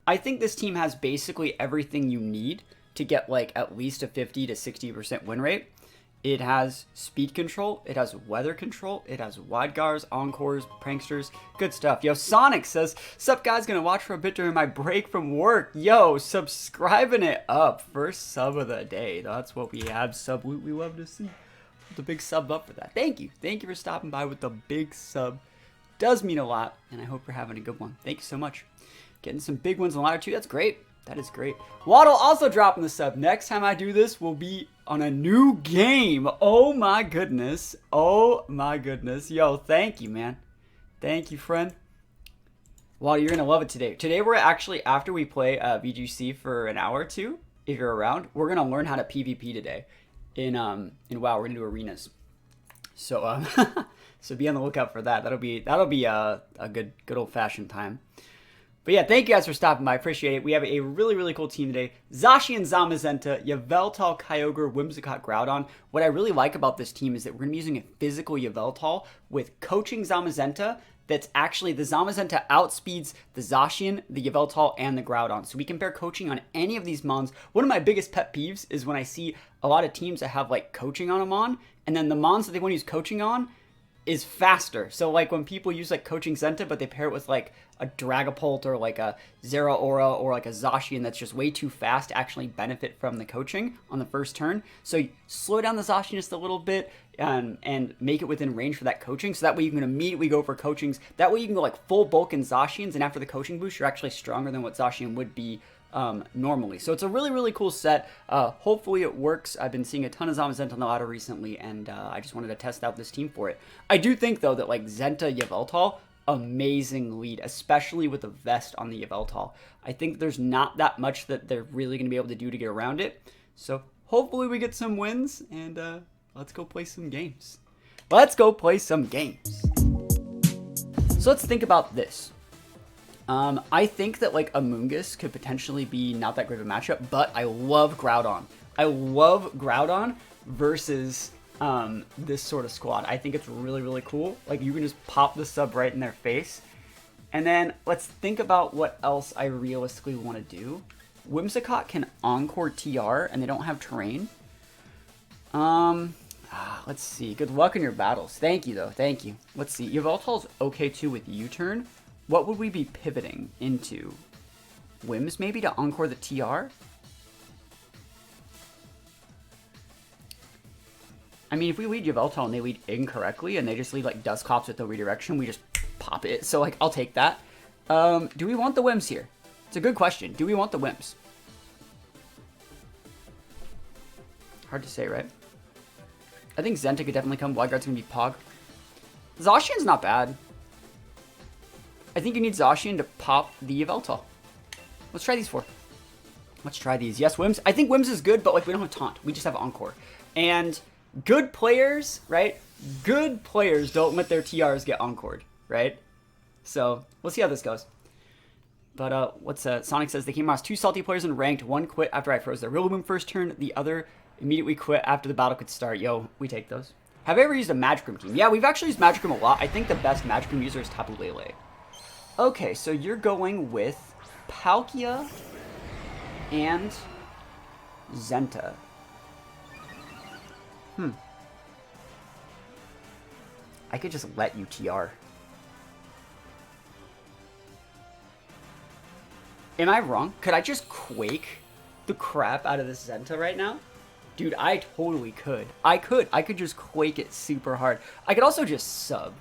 I think this team has basically everything you need to get like at least a 50 to 60% win rate. It has speed control, it has weather control, it has wide guards, encores, pranksters, good stuff. Yo, Sonic says, sup guys, gonna watch for a bit during my break from work. Yo, subscribing it up. First sub of the day. That's what we have. Sub, we love to see. The big sub up for that. Thank you. Thank you for stopping by with the big sub. Does mean a lot, and I hope you're having a good one. Thank you so much. Getting some big ones on ladder 2. That's great. That is great. Waddle also dropping the sub. Next time I do this will be on a new game. Oh my goodness. Oh my goodness. Yo, thank you, man. Thank you, friend. Waddle, you're going to love it today. Today we're actually, after we play VGC for an hour or two, if you're around, we're going to learn how to PvP today. In WoW, we're going to do arenas. So, so be on the lookout for that. That'll be a good old-fashioned time. But yeah, thank you guys for stopping by. I appreciate it. We have a really, really cool team today. Zacian and Zamazenta, Yveltal, Kyogre, Whimsicott, Groudon. What I really like about this team is that we're going to be using a physical Yveltal with coaching Zamazenta. That's actually, the Zamazenta outspeeds the Zacian, the Yveltal, and the Groudon. So we can pair coaching on any of these mons. One of my biggest pet peeves is when I see a lot of teams that have like coaching on a mon, and then the mons that they want to use coaching on is faster. So like when people use like coaching Zenta, but they pair it with like a Dragapult or like a Zeraora or like a Zacian that's just way too fast to actually benefit from the coaching on the first turn. So slow down the Zacian just a little bit and make it within range for that coaching. So that way you can immediately go for coachings. That way you can go like full bulk in Zacians, and after the coaching boost, you're actually stronger than what Zacian would be normally. So it's a really, really cool set. Hopefully it works. I've been seeing a ton of Zamazenta on the ladder recently, and I just wanted to test out this team for it. I do think, though, that like Zenta Yveltal, amazing lead, especially with the vest on the Yveltal. I think there's not that much that they're really going to be able to do to get around it. So hopefully we get some wins, and let's go play some games. Let's go play some games. So let's think about this. I think that like Amoonguss could potentially be not that great of a matchup, but I love Groudon. I love Groudon versus this sort of squad. I think it's really, really cool. Like you can just pop the sub right in their face. And then let's think about what else I realistically want to do. Whimsicott can Encore TR and they don't have terrain. Let's see. Good luck in your battles. Thank you though. Thank you. Let's see. Yveltal's okay too with U-turn. What would we be pivoting into? Whims maybe to Encore the TR? I mean, if we lead Yveltal and they lead incorrectly and they just lead like Dusclops with no redirection, we just pop it. So like, I'll take that. Do we want the Whims here? It's a good question. Do we want the Whims? Hard to say, right? I think Zenta could definitely come. Wide Guard's gonna be Pog. Zacian's not bad. I think you need Zacian to pop the Yveltal. Let's try these four. Let's try these. Yes, Whims. I think Whims is good, but like we don't have Taunt. We just have Encore. And good players, right? Good players don't let their TRs get encored, right? So we'll see how this goes. But what's Sonic says they came across 2 salty players in ranked. One quit after I froze their Rillaboom first turn. The other immediately quit after the battle could start. Yo, we take those. Have I ever used a Magicroom team? Yeah, we've actually used Magicroom a lot. I think the best Magicroom user is Tapu Lele. Okay, so you're going with Palkia and Zenta. I could just let you TR. Am I wrong? Could I just Quake the crap out of this Zenta right now? Dude, I totally could. I could just Quake it super hard. I could also just sub.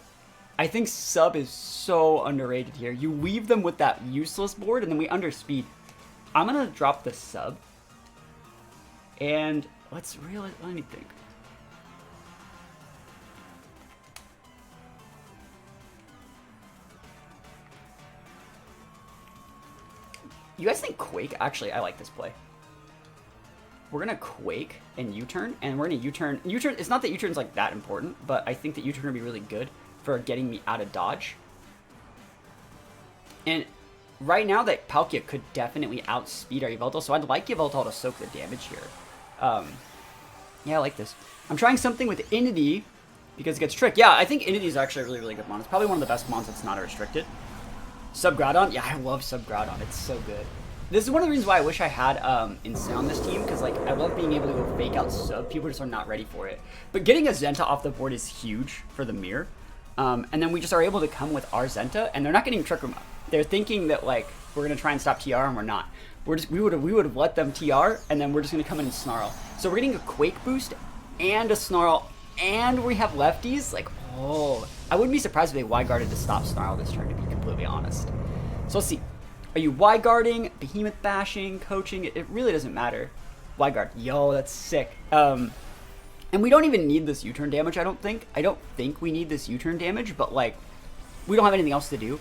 I think sub is so underrated here. You leave them with that useless board, and then we underspeed. I'm going to drop the sub. And let me think. You guys think Quake? Actually, I like this play. We're going to Quake and U-turn, and we're going to U-turn. U-turn, it's not that U-turn's like that important, but I think that U-turn would be really good for getting me out of dodge. And right now that Palkia could definitely outspeed our Yveltal, so I'd like Yveltal to soak the damage here. Yeah, I like this. I'm trying something with Inity because it gets tricked. Yeah, I think Inity is actually a really, really good mon. It's probably one of the best mons that's not restricted. Sub-Groudon? Yeah, I love Sub-Groudon. It's so good. This is one of the reasons why I wish I had Insane on this team, because like I love being able to go fake out Sub. People just are not ready for it. But getting a Zenta off the board is huge for the mirror. And then we just are able to come with our Zenta, and they're not getting Trick Room up. They're thinking that like we're gonna try and stop TR, and we're not. We would have let them TR, and then we're just gonna come in and Snarl. So we're getting a Quake boost and a Snarl, and we have lefties. Like, oh, I wouldn't be surprised if they wide guarded to stop Snarl this turn, to be completely honest. So let's see. Are you wide guarding, behemoth bashing, coaching? It really doesn't matter. Wide guard. Yo, that's sick. And we don't even need this U-turn damage, I don't think. I don't think we need this U-turn damage, but like, we don't have anything else to do.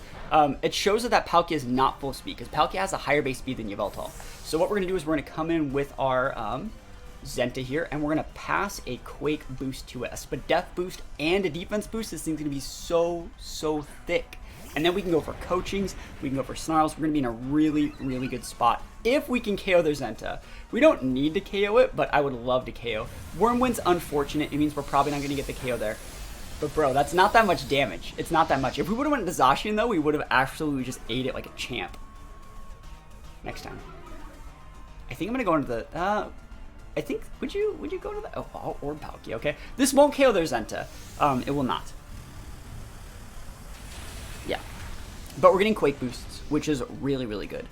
It shows that Palkia is not full speed, because Palkia has a higher base speed than Yveltal. So what we're going to do is we're going to come in with our Zenta here, and we're going to pass a Quake boost to us. But Death boost and a defense boost, this thing's going to be so thick. And then we can go for coachings, we can go for snarls. We're going to be in a really, really good spot if we can KO their Zenta. We don't need to KO it, but I would love to KO. Wormwind's unfortunate. It means we're probably not going to get the KO there. But bro, that's not that much damage. It's not that much. If we would have went to Zacian though, we would have absolutely just ate it like a champ. Next time. I think I'm going to go into the... I think... Would you go to the... Oh, Orb Palkia, okay. This won't KO their Zenta. It will not. Yeah. But we're getting Quake boosts, which is really, really good.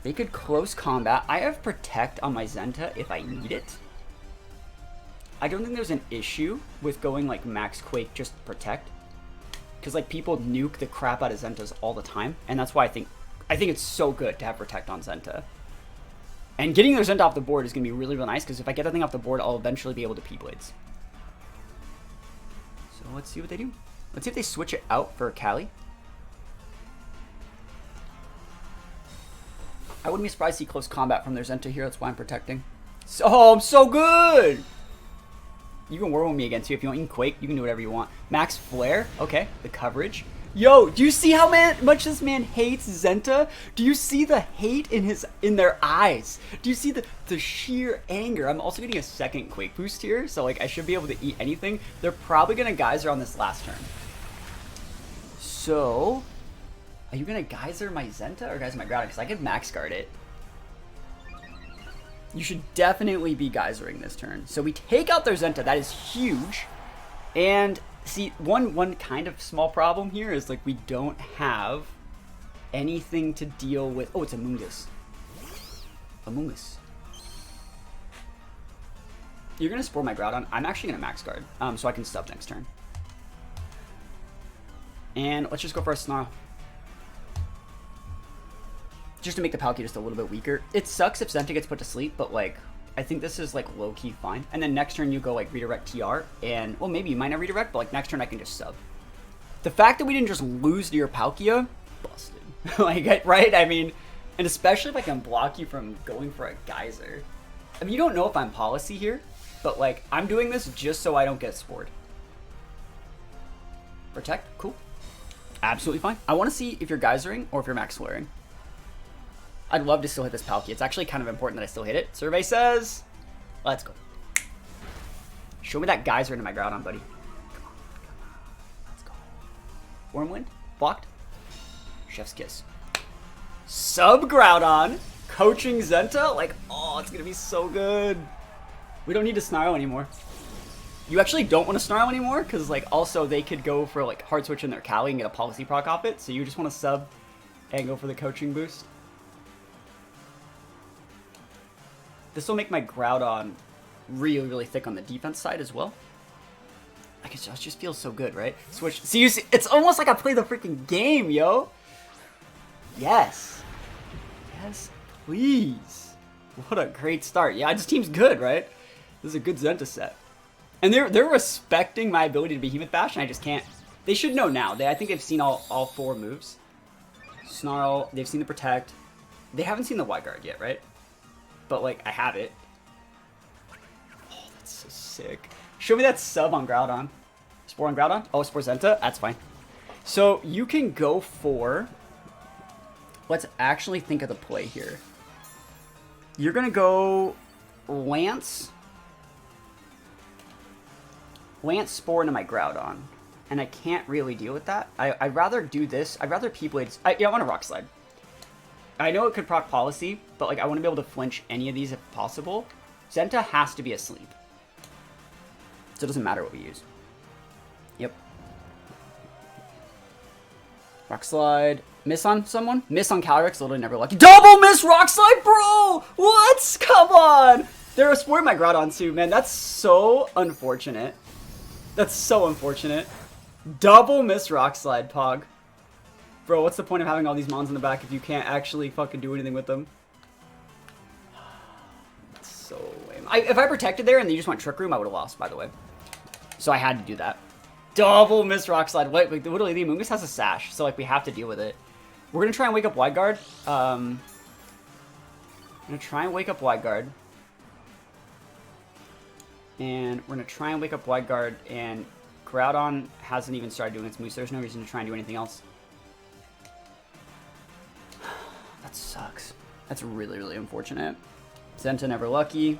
They could close combat. I have Protect on my Zenta if I need it. I don't think there's an issue with going like max Quake just Protect. Because like people nuke the crap out of Zentas all the time. And that's why I think it's so good to have Protect on Zenta. And getting their Zenta off the board is going to be really, really nice. Because if I get that thing off the board, I'll eventually be able to P-Blades. So let's see what they do. Let's see if they switch it out for Cali. I wouldn't be surprised to see close combat from their Zenta here. That's why I'm protecting. So, oh, I'm so good! You can Whirlwind me again too if you want. You can Quake. You can do whatever you want. Max Flare. Okay, the coverage. Yo, do you see how much this man hates Zenta? Do you see the hate in their eyes? Do you see the sheer anger? I'm also getting a second Quake boost here, so like I should be able to eat anything. They're probably gonna Geyser on this last turn. So, are you gonna Geyser my Zenta or Geyser my Groudon? Because I could Max Guard it. You should definitely be Geysering this turn. So we take out their Zenta. That is huge. And see, one kind of small problem here is like we don't have anything to deal with. Oh, it's Amoonguss. Amoonguss. You're gonna Spore my Groudon. I'm actually gonna Max Guard, so I can stub next turn. And let's just go for a Snarl. Just to make the Palkia just a little bit weaker. It sucks if Zenta gets put to sleep, but like, I think this is like low-key fine. And then next turn you go like redirect TR, and well, maybe you might not redirect, but like next turn I can just sub. The fact that we didn't just lose to your Palkia, busted. Like, right? I mean, and especially if I can block you from going for a Geyser. I mean, you don't know if I'm policy here, but like, I'm doing this just so I don't get spored. Protect, cool. Absolutely fine. I want to see if you're Geysering or if you're Max Flaring. I'd love to still hit this Palkia. It's actually kind of important that I still hit it. Survey says, let's go. Show me that Geyser into my Groudon, buddy. Come on. Let's go. Wormwind, blocked. Chef's Kiss. Sub Groudon, coaching Zenta. Like, oh, it's gonna be so good. We don't need to Snarl anymore. You actually don't want to Snarl anymore, because like also they could go for like hard switch in their Cali and get a policy proc off it. So you just want to sub and go for the coaching boost. This will make my Groudon really, really thick on the defense side as well. Like, it just feels so good, right? Switch. See, it's almost like I play the freaking game, yo. Yes. Yes, please. What a great start. Yeah, this team's good, right? This is a good Zenta set. And they're respecting my ability to Behemoth Bash, and I just can't. They should know now. I think they've seen all four moves. Snarl, they've seen the Protect. They haven't seen the Wide Guard yet, right? But like, I have it. Oh, that's so sick. Show me that sub on Groudon. Spore on Groudon? Oh, Spore Zenta? That's fine. So you can go for... Let's actually think of the play here. You're going to go Lance. Lance Spore into my Groudon. and I can't really deal with that. I'd rather do this. I'd rather P-Blades. I want to Rock Slide. I know it could proc Policy, but like I want to be able to flinch any of these if possible. Zenta has to be asleep. So it doesn't matter what we use. Yep. Rock Slide. Miss on someone? Miss on Calyrex, literally never lucky. Double miss Rock Slide, bro! What? Come on! They're spoiling my Groudon too, man. That's so unfortunate. That's so unfortunate. Double miss Rock Slide, Pog. Bro, what's the point of having all these mons in the back if you can't actually fucking do anything with them? That's so lame. If I protected there and they just went Trick Room, I would have lost, by the way. So I had to do that. Double miss Rock Slide. Wait, literally, the Amoonguss has a Sash, so like we have to deal with it. We're gonna try and wake up Wide Guard. I'm gonna try and wake up Wide Guard. And we're gonna try and wake up Wide Guard, and Groudon hasn't even started doing its moves, so there's no reason to try and do anything else. That sucks. That's really, really unfortunate. Zenta never lucky.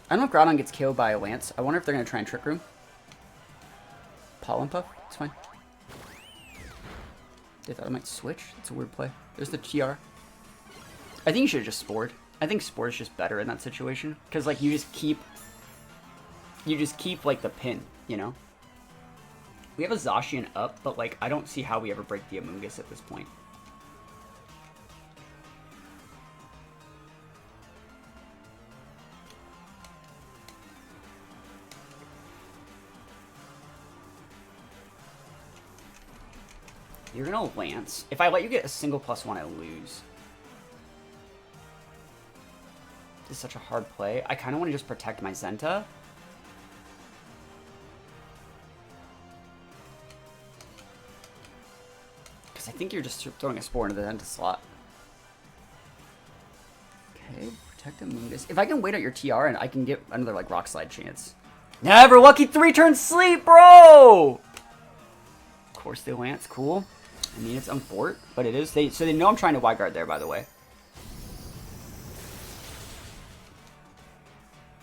I don't know if Groudon gets killed by a Lance. I wonder if they're gonna try and Trick Room. Pollen Puff, it's fine. They thought I might switch. That's a weird play. There's the TR. I think you should have just Spored. I think Spore is just better in that situation. Because, like, you just keep, like, the pin, you know? We have a Zacian up, but, like, I don't see how we ever break the Amoonguss at this point. You're gonna Lance. If I let you get a single +1, I lose. This is such a hard play. I kind of want to just protect my Zenta. Because I think you're just throwing a Spore into the Zenta slot. Okay, protect the Amoonguss. If I can wait out your TR and I can get another like Rock Slide chance. Never lucky 3-turn sleep, bro! Of course they Lance, cool. I mean, it's unfort, but it is. So they know I'm trying to Wide Guard there, by the way.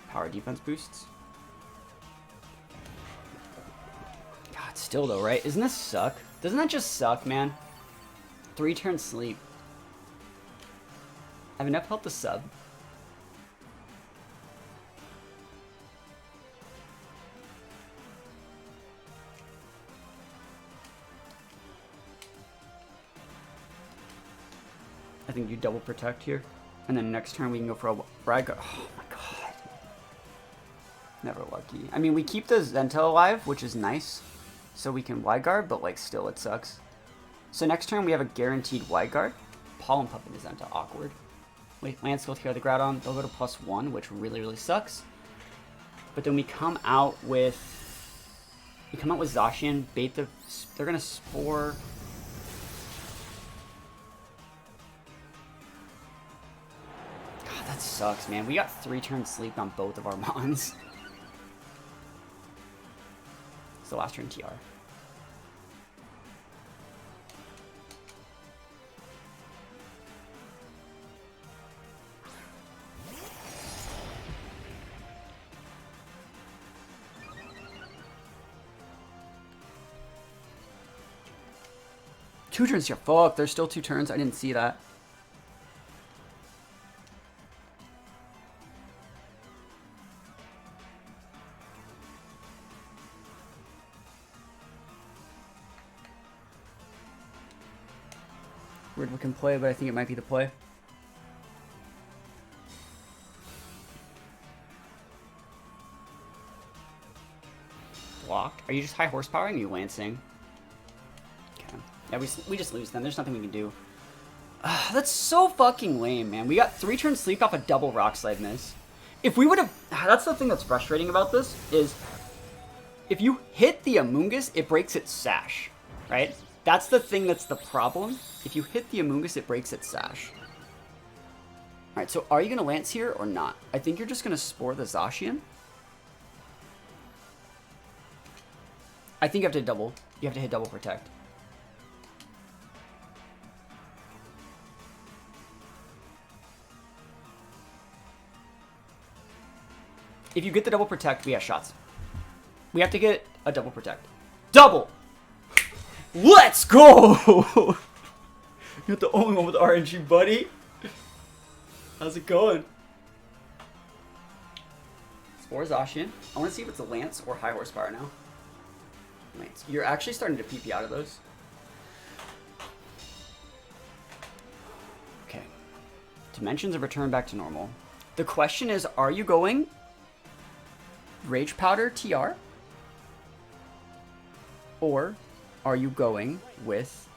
Power defense boosts. God, still though, right? Doesn't this suck? Doesn't that just suck, man? 3-turn sleep. I have enough health to sub. I think you double protect here. And then next turn we can go for a Brag. Oh my god. Never lucky. I mean, we keep the Zenta alive, which is nice. So we can Wide Guard, but like still it sucks. So next turn we have a guaranteed Wide Guard. Pollen Puff into Zenta, awkward. Wait, Lance will tear the Groudon. They'll go to +1, which really, really sucks. But then we come out with Zacian, bait the, they're gonna Spore. That sucks, man. We got 3-turn sleep on both of our mons. It's the last turn TR. Two turns here. Fuck, there's still 2 turns. I didn't see that. Weird looking play, but I think it might be the play. Blocked? Are you just high horsepower and you Lancing? Okay. Yeah, we just lose then. There's nothing we can do. That's so fucking lame, man. We got 3-turn sleep off a double Rock Slide miss. If we would have... That's the thing that's frustrating about this, is if you hit the Amoonguss, it breaks its Sash, right? That's the thing that's the problem. If you hit the Amoonguss, it breaks its Sash. Alright, so are you going to Lance here or not? I think you're just going to Spore the Zacian. I think you have to double. You have to hit double protect. If you get the double protect, we have shots. We have to get a double protect. Double! Let's go! You're the only one with RNG, buddy. How's it going? Spore Zacian. I want to see if it's a Lance or high horsepower now. Lance. You're actually starting to PP out of those. Okay. Dimensions have returned back to normal. The question is, are you going Rage Powder TR? Or are you going with,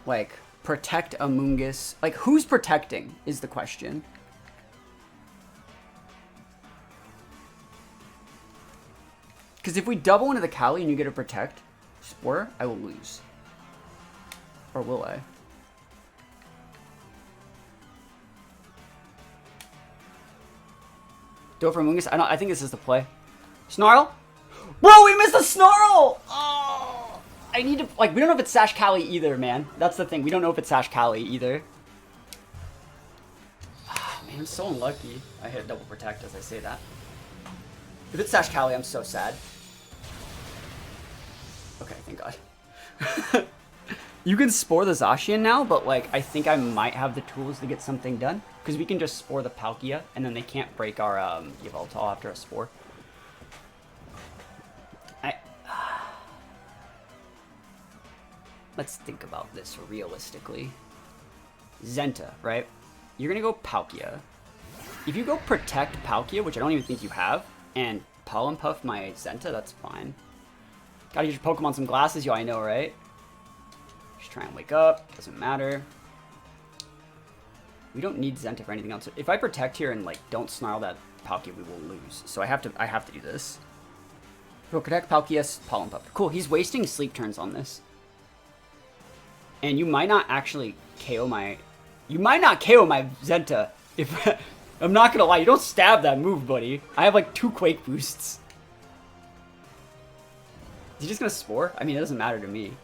like, Protect Amoonguss? Like, who's protecting is the question. Because if we double into the Kali and you get a Protect Spore, I will lose. Or will I? Do it for Amoonguss? I think this is the play. Snarl? Bro, we missed a Snarl! Oh, I need to, like, we don't know if it's Sash Kali either, man. That's the thing. We don't know if it's Sash Kali either. Oh, man, I'm so unlucky. I hit double protect as I say that. If it's Sash Kali, I'm so sad. Okay, thank God. You can Spore the Zacian now, but, like, I think I might have the tools to get something done. Because we can just Spore the Palkia, and then they can't break our Yveltal after a Spore. Let's think about this realistically. Zenta, right? You're gonna go Palkia. If you go Protect Palkia, which I don't even think you have, and Pollen Puff my Zenta, that's fine. Gotta get your Pokemon some glasses, yo, I know, right? Just try and wake up, doesn't matter. We don't need Zenta for anything else. If I Protect here and, like, don't Snarl that Palkia, we will lose. So I have to do this. Go Protect Palkia, Pollen Puff. Cool, he's wasting sleep turns on this. And you might not actually KO my... You might not KO my Zenta. If I'm not gonna lie, you don't stab that move, buddy. I have like 2 Quake boosts. Is he just gonna Spore? I mean, it doesn't matter to me.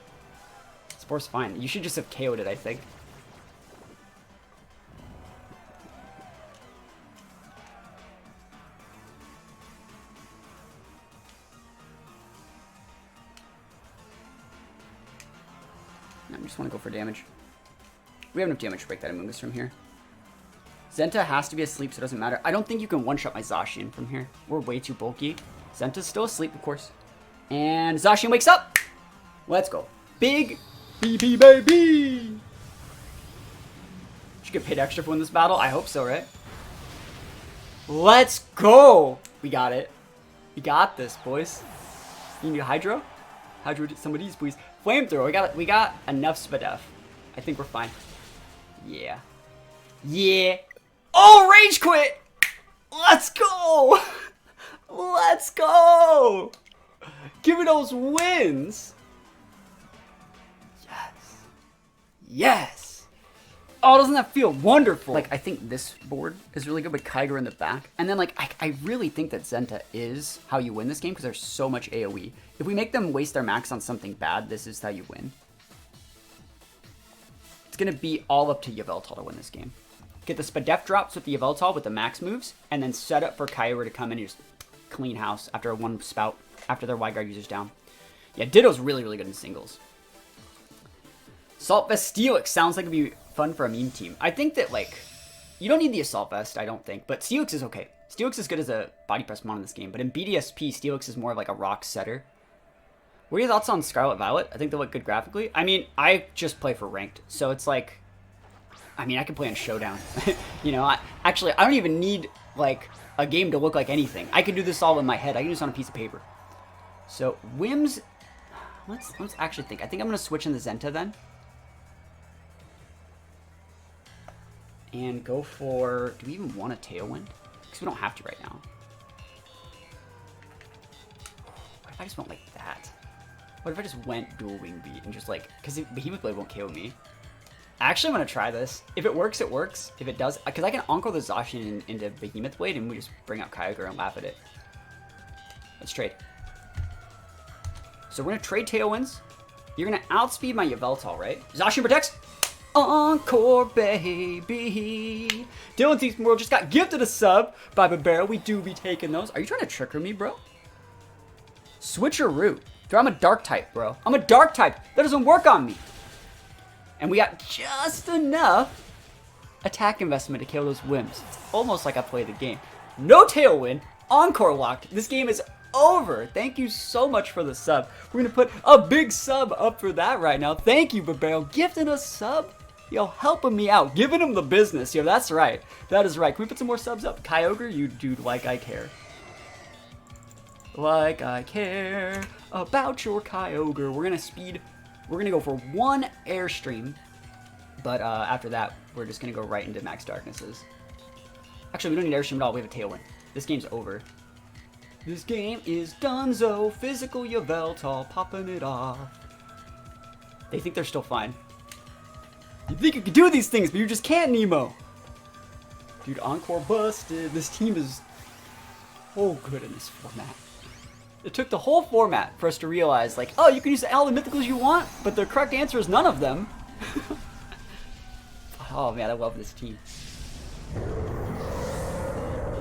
Spore's fine. You should just have KO'd it, I think. I just want to go for damage. We have enough damage to break that Amoonguss from here. Zenta has to be asleep, so it doesn't matter. I don't think you can one-shot my Zacian from here. We're way too bulky. Zenta's still asleep, of course. And Zacian wakes up! Let's go. Big BP, baby! Should get paid extra for winning this battle. I hope so, right? Let's go! We got it. We got this, boys. You need a Hydro? Hydro some of these, please. Flamethrower. We got enough Spadef. I think we're fine. Yeah. Yeah. Oh, Rage Quit! Let's go! Let's go! Give me those wins! Yes. Yes! Oh, doesn't that feel wonderful? Like, I think this board is really good with Kyger in the back. And then, like, I really think that Zenta is how you win this game because there's so much AoE. If we make them waste their max on something bad, this is how you win. It's going to be all up to Yveltal to win this game. Get the Spadef drops with the Yveltal with the max moves, and then set up for Kyogre to come in and just clean house after a 1 spout, after their Wide Guard user's down. Yeah, Ditto's really, really good in singles. Assault Vest Steelix sounds like it'd be fun for a meme team. I think that, like, you don't need the Assault Vest, I don't think, but Steelix is okay. Steelix is good as a body press mon in this game, but in BDSP, Steelix is more of like a rock setter. What are your thoughts on Scarlet Violet? I think they look good graphically. I mean, I just play for ranked, so it's like, I mean, I can play on Showdown. You know, I don't even need, like, a game to look like anything. I can do this all in my head. I can do this on a piece of paper. So, Whims, let's actually think. I think I'm going to switch in the Zenta then. And go for, do we even want a Tailwind? Because we don't have to right now. What if I just went like that? What if I just went dual wing beat and just like, because Behemoth Blade won't KO me. Actually, I'm going to try this. If it works, it works. If it does, because I can Onko the Zacian into Behemoth Blade and we just bring out Kyogre and laugh at it. Let's trade. So we're going to trade Tailwinds. You're going to outspeed my Yveltal, right? Zacian protects. Encore, baby. Dylan Thief's World just got gifted a sub by Barbera. We do be taking those. Are you trying to trigger me, bro? Switcheroo. Dude, I'm a dark type, bro. I'm a dark type. That doesn't work on me. And we got just enough attack investment to kill those whims. It's almost like I play the game. No Tailwind. Encore locked. This game is over. Thank you so much for the sub. We're going to put a big sub up for that right now. Thank you, Babero. Gifting a sub. Yo, helping me out. Giving him the business. Yo, that's right. That is right. Can we put some more subs up? Kyogre, you dude, like I care. Like I care about your Kyogre. We're going to speed. We're going to go for one Airstream. But after that, we're just going to go right into Max Darknesses. Actually, we don't need Airstream at all. We have a Tailwind. This game's over. This game is donezo. Physical Yveltal, popping it off. They think they're still fine. You think you can do these things, but you just can't, Nemo. Dude, Encore busted. This team is so good in this format. It took the whole format for us to realize, like, oh, you can use all the Mythicals you want, but the correct answer is none of them. Oh man, I love this team.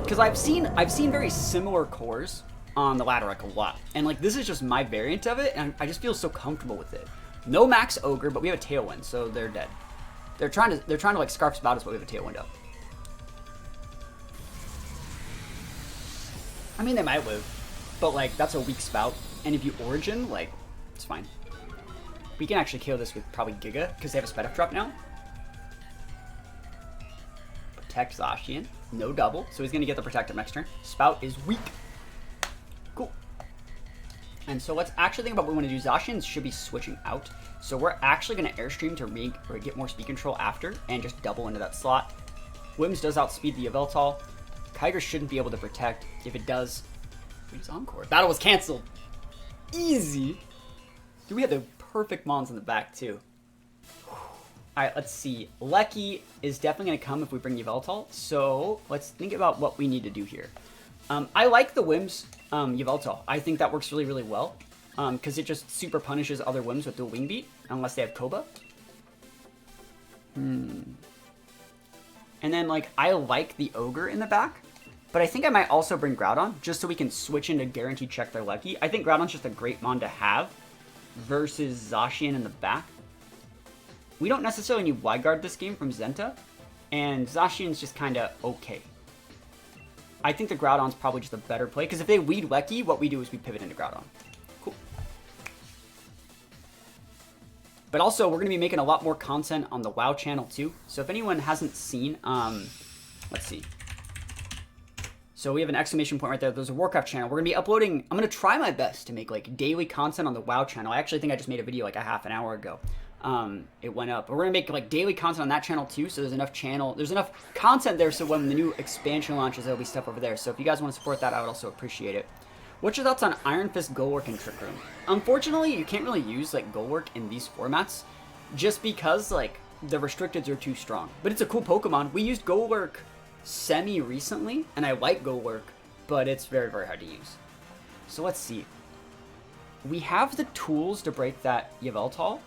Because I've seen very similar cores on the ladder like a lot, and like this is just my variant of it, and I just feel so comfortable with it. No Max Ogre, but we have a Tailwind, so they're dead. They're trying to like Scarf Spout us, but we have a Tailwind up. I mean, they might live, but like that's a weak Spout, and if you Origin, like it's fine. We can actually kill this with probably Giga because they have a Sped Up drop now. Protect Zacian. No double, so he's going to get the Protective next turn. Spout is weak. Cool. And so let's actually think about what we want to do. Zacian should be switching out. So we're actually going to Airstream to get more speed control after and just double into that slot. Wims does outspeed the Yveltal. Kyogre shouldn't be able to protect. If it does, we just Encore. Battle was canceled. Easy. Dude, we had the perfect mons in the back too. Alright, let's see. Lecky is definitely going to come if we bring Yveltal, so let's think about what we need to do here. I like the Wims Yveltal. I think that works really, really well, because it just super punishes other Wims with dual Wing Beat, unless they have Koba. And then, like, I like the Ogre in the back, but I think I might also bring Groudon, just so we can switch into Guaranteed Check their Lecky. I think Groudon's just a great mon to have, versus Zacian in the back. We don't necessarily need Wide Guard this game from Zenta, and Zacian's just kind of okay. I think the Groudon's probably just a better play, because if they lead Lecky, what we do is we pivot into Groudon. Cool. But also, we're going to be making a lot more content on the WoW channel too, so if anyone hasn't seen, let's see. So we have an exclamation point right there. There's a Warcraft channel. We're going to be uploading, I'm going to try my best to make like daily content on the WoW channel. I actually think I just made a video like a half an hour ago. It went up. But we're gonna make like daily content on that channel too, so there's enough content there, so when the new expansion launches, there'll be stuff over there. So if you guys want to support that, I would also appreciate it. What's your thoughts on Iron Fist, Goldwork, and Trick Room? Unfortunately, you can't really use like Goldwork in these formats, just because like the restricteds are too strong. But it's a cool Pokemon. We used Goldwork semi recently, and I like Goldwork, but it's very, very hard to use. So let's see. We have the tools to break that Yveltal,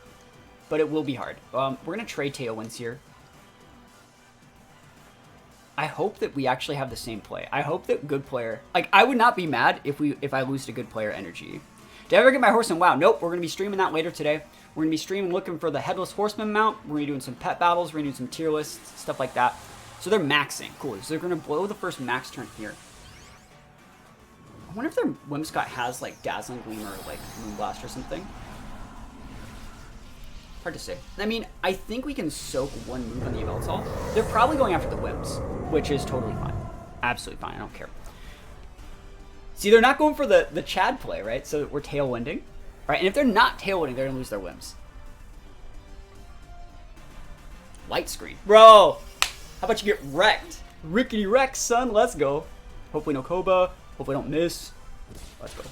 but it will be hard. We're going to trade Tailwinds here. I hope that we actually have the same play. I hope that good player... Like, I would not be mad if I lose to good player energy. Did I ever get my horse in WoW? Nope, we're going to be streaming that later today. We're going to be streaming looking for the Headless Horseman mount. We're going to be doing some pet battles. We're going to do some tier lists, stuff like that. So they're maxing. Cool. So they're going to blow the first max turn here. I wonder if their Whimsicott has, like, Dazzling Gleam or, like, Moonblast or something. Hard to say. I mean, I think we can soak one move on the Yveltal. They're probably going after the Whims, which is totally fine. Absolutely fine. I don't care. See, they're not going for the Chad play, right? So we're Tailwinding. Right? And if they're not Tailwinding, they're going to lose their Whims. Light Screen. Bro! How about you get wrecked? Rickety wreck, son. Let's go. Hopefully no Koba. Hopefully don't miss. Let's go.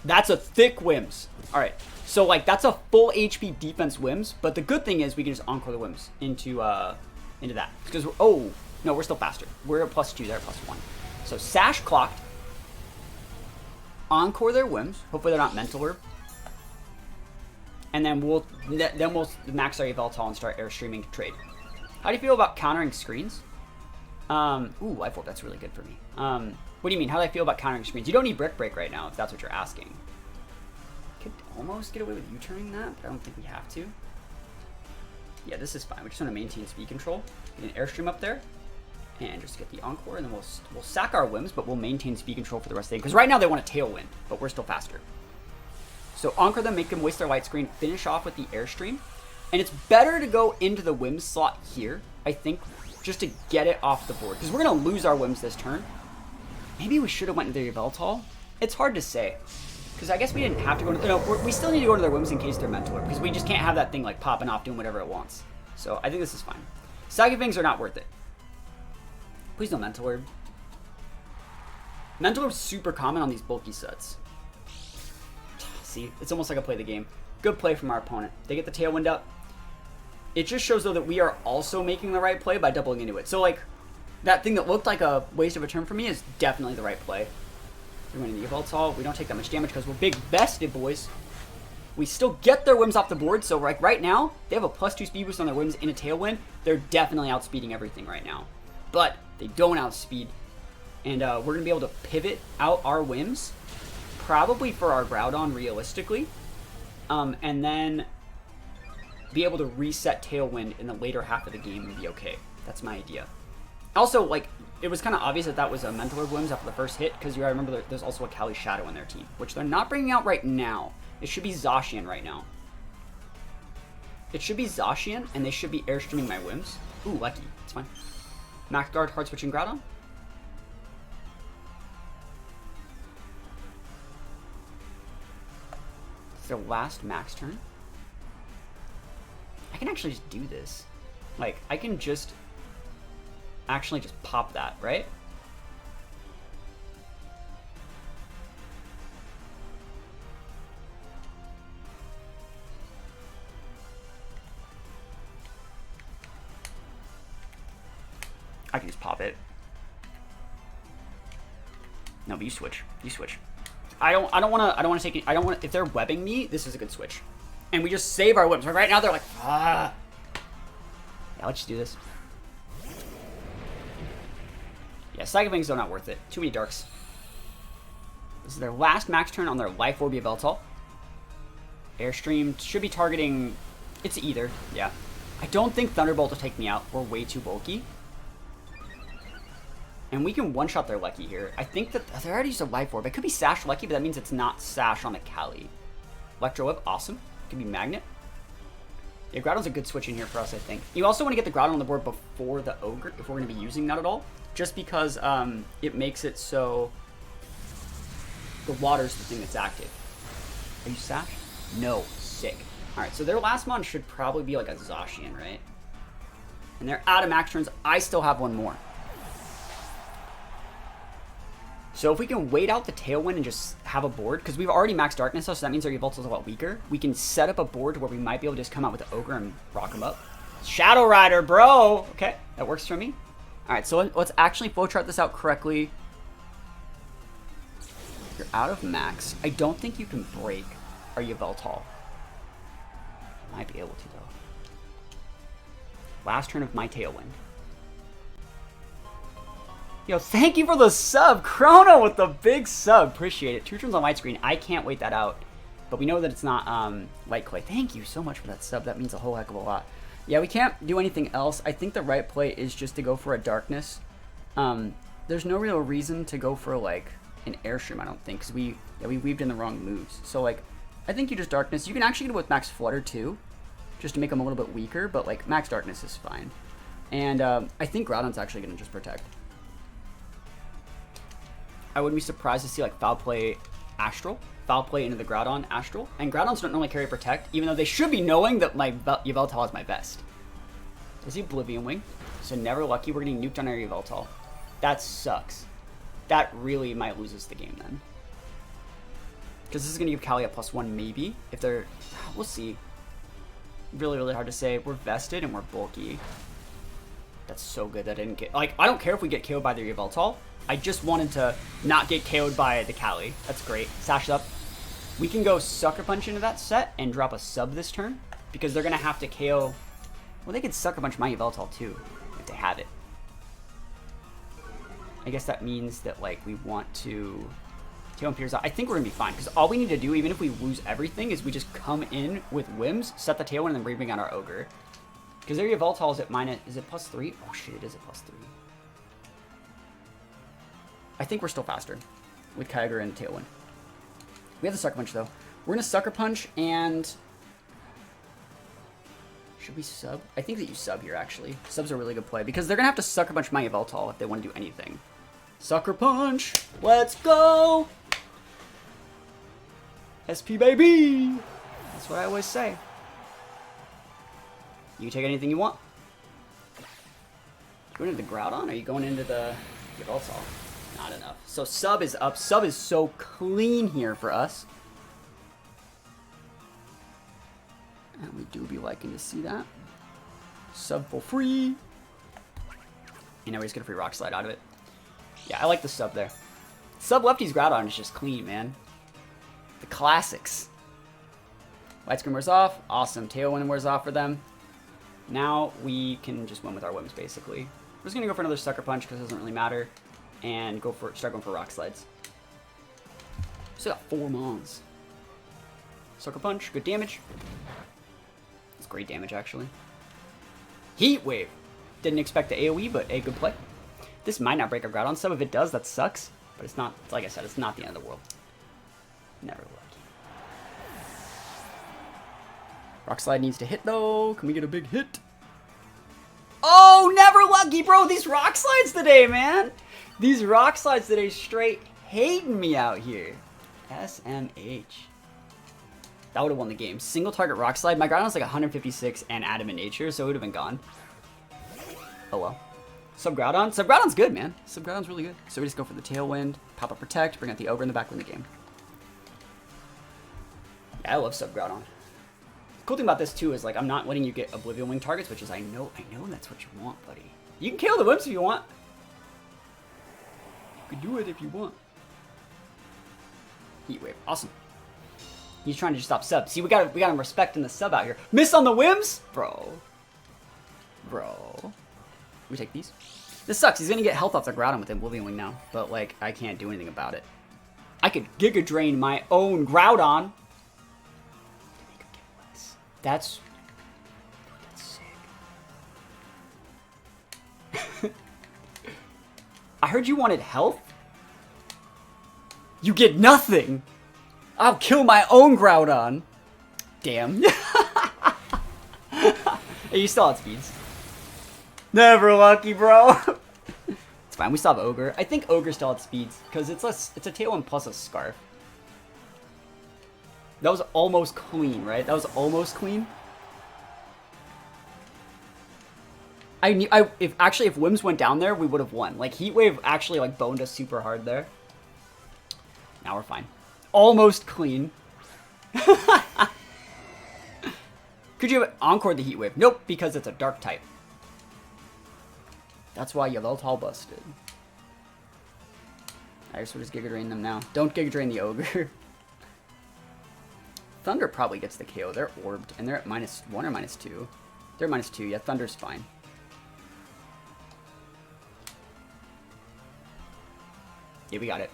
That's a thick Whims. Alright. So, like, that's a full HP defense Whims, but the good thing is we can just Encore the Whims into that. Because, oh, no, we're still faster. We're at +2, they're at +1. So, Sash clocked. Encore their Whims. Hopefully they're not Mental Orb. And then we'll max our Yveltal and start Airstreaming to trade. How do you feel about countering screens? Ooh, I thought that's really good for me. What do you mean? How do I feel about countering screens? You don't need Brick Break right now, if that's what you're asking. almost get away with U-turning that, but I don't think we have to. Yeah, this is fine. We just want to maintain speed control. Get an Airstream up there, and just get the Encore, and then we'll sack our whims, but we'll maintain speed control for the rest of the game. Because right now they want a Tailwind, but we're still faster. So Encore them, make them waste their light screen, finish off with the Airstream. And it's better to go into the whims slot here, I think, just to get it off the board. Because we're going to lose our whims this turn. Maybe we should have went into their Yveltal. It's hard to say. Because I guess we didn't have to go into... No, we still need to go into their whims in case they're Mental Orb. Because we just can't have that thing like popping off doing whatever it wants. So I think this is fine. Psychic Fangs are not worth it. Please no Mental Orb. Mental Orb's super common on these bulky sets. See, it's almost like a play the game. Good play from our opponent. They get the Tailwind up. It just shows, though, that we are also making the right play by doubling into it. So, like, that thing that looked like a waste of a turn for me is definitely the right play. We're winning the Yveltal. We don't take that much damage because we're big vested, boys. We still get their whims off the board. So, like, right now, they have a +2 speed boost on their whims in a Tailwind. They're definitely outspeeding everything right now. But they don't outspeed. And we're going to be able to pivot out our whims, probably for our Groudon, realistically. And then be able to reset Tailwind in the later half of the game and be okay. That's my idea. Also, like, it was kind of obvious that that was a Mental Orb whims after the first hit, because you gotta remember there's also a Cali Shadow in their team, which they're not bringing out right now. It should be Zacian right now. It should be Zacian, and they should be Airstreaming my whims. Ooh, lucky. It's fine. Max Guard, Hard Switching Groudon. It's their last max turn. I can actually just do this. Like, I can just actually just pop that, right? I can just pop it. No, but you switch. You switch. I don't want to take it. If they're webbing me, this is a good switch. And we just save our whips. Right now they're like, ah. Yeah, let's just do this. Yeah, Psychic Fangs are not worth it. Too many darks. This is their last max turn on their Life Orb Yveltal. Airstream should be targeting... It's either, yeah. I don't think Thunderbolt will take me out. We're way too bulky. And we can one-shot their Lucky here. I think that... They already used a Life Orb. It could be Sash Lucky, but that means it's not Sash on the Cali. Electro Whip, awesome. Could be Magnet. Yeah, Groudon's a good switch in here for us, I think. You also want to get the Groudon on the board before the Ogre, if we're going to be using that at all. Just because it makes it so the water's the thing that's active. Are you Sash? No. Sick. Alright, so their last mon should probably be like a Zacian, right? And they're out of max turns. I still have one more. So if we can wait out the Tailwind and just have a board, because we've already maxed Darkness, so that means our Yveltal's a lot weaker. We can set up a board where we might be able to just come out with the Ogre and rock him up. Shadow Rider, bro! Okay, that works for me. Alright, so let's actually flowchart this out correctly. You're out of max. I don't think you can break our Yveltal. Might be able to, though. Last turn of my Tailwind. Yo, thank you for the sub. Chrono with the big sub. Appreciate it. 2 turns on widescreen. I can't wait that out. But we know that it's not Light Clay. Thank you so much for that sub. That means a whole heck of a lot. Yeah, we can't do anything else. I think the right play is just to go for a Darkness. There's no real reason to go for, like, an Airstream, I don't think. Because we weaved in the wrong moves. So, like, I think you just Darkness. You can actually get it with Max Flutter, too. Just to make them a little bit weaker. But, like, Max Darkness is fine. And I think Groudon's actually going to just Protect. I wouldn't be surprised to see like Foul Play Astral, Foul Play into the Groudon Astral, and Groudons don't normally carry Protect, even though they should be knowing that my Yveltal is my best. Does he Oblivion Wing? So never lucky, we're getting nuked on our Yveltal. That sucks. That really might lose us the game then. Because this is going to give Cali a +1 maybe, if they're... We'll see. Really, really hard to say. We're vested and we're bulky. That's so good that I didn't get... Like, I don't care if we get KO'd by their Yveltal. I just wanted to not get KO'd by the Cali. That's great. Sash up. We can go Sucker Punch into that set and drop a sub this turn. Because they're going to have to KO... Well, they could Sucker Punch my Yveltal too, if they have it. I guess that means that, like, we want to Tailwind peters out. I think we're going to be fine, because all we need to do, even if we lose everything, is we just come in with Whims, set the Tailwind, and then bring out our Ogre. Because Area Voltol is at minus... Is it +3? Oh, shit, it is at +3. I think we're still faster with Kyogre and Tailwind. We have the Sucker Punch, though. We're going to Sucker Punch, and... Should we sub? I think that you sub here, actually. Sub's a really good play, because they're going to have to Sucker Punch my Yveltal if they want to do anything. Sucker Punch! Let's go! SP baby! That's what I always say. You can take anything you want. You going into the Groudon, or are you going into the Yveltal? Not enough. So sub is up. Sub is so clean here for us. And we do be liking to see that. Sub for free. And now we just get a free Rock Slide out of it. Yeah, I like the sub there. Sub lefty's Groudon is just clean, man. The classics. Light Screen wears off. Awesome. Tailwind wears off for them. Now we can just win with our Whims, basically. We're just going to go for another Sucker Punch because it doesn't really matter. And start going for Rock Slides. Still got 4 Mons. Sucker Punch, good damage. It's great damage, actually. Heat Wave. Didn't expect the AoE, but a good play. This might not break our Groudon sub. If it does, that sucks. But it's not, like I said, it's not the end of the world. Never lucky. Rock Slide needs to hit, though. Can we get a big hit? Oh, never lucky, bro. These Rock Slides today, man. These Rock Slides today straight hating me out here. SMH. That would have won the game. Single target Rock Slide. My Groudon's like 156 and Adamant Nature, so it would have been gone. Oh well. Sub-Groudon. Sub-Groudon's good, man. Sub-Groudon's really good. So we just go for the Tailwind, pop up Protect, bring out the Ogre in the back, win the game. Yeah, I love Sub-Groudon. The cool thing about this, too, is like I'm not letting you get Oblivion Wing targets, which is I know that's what you want, buddy. You can kill the Whims if you want. You can do it if you want. Heat Wave. Awesome. He's trying to just stop sub. See, we got him respecting the sub out here. Miss on the Whims? Bro. We take these. This sucks. He's going to get health off the Groudon with Oblivion Wing now. But, like, I can't do anything about it. I could Giga Drain my own Groudon. To make him get less. That's sick. I heard you wanted health? You get nothing. I'll kill my own Groudon. Damn. Hey, you still outspeeds. Never lucky, bro. It's fine. We still have Ogre. I think Ogre still outspeeds because it's a Tailwind plus a Scarf. That was almost clean, right? That was almost clean. If Whims went down there, we would have won. Like Heat Wave actually like boned us super hard there. Now we're fine. Almost clean. Could you have Encored the Heat Wave? Nope, because it's a Dark type. That's why Yveltal busted. I guess we'll just Giga Drain them now. Don't Giga Drain the Ogre. Thunder probably gets the KO. They're orbed, and they're at -1 or -2. They're at -2. Yeah, Thunder's fine. Yeah, we got it.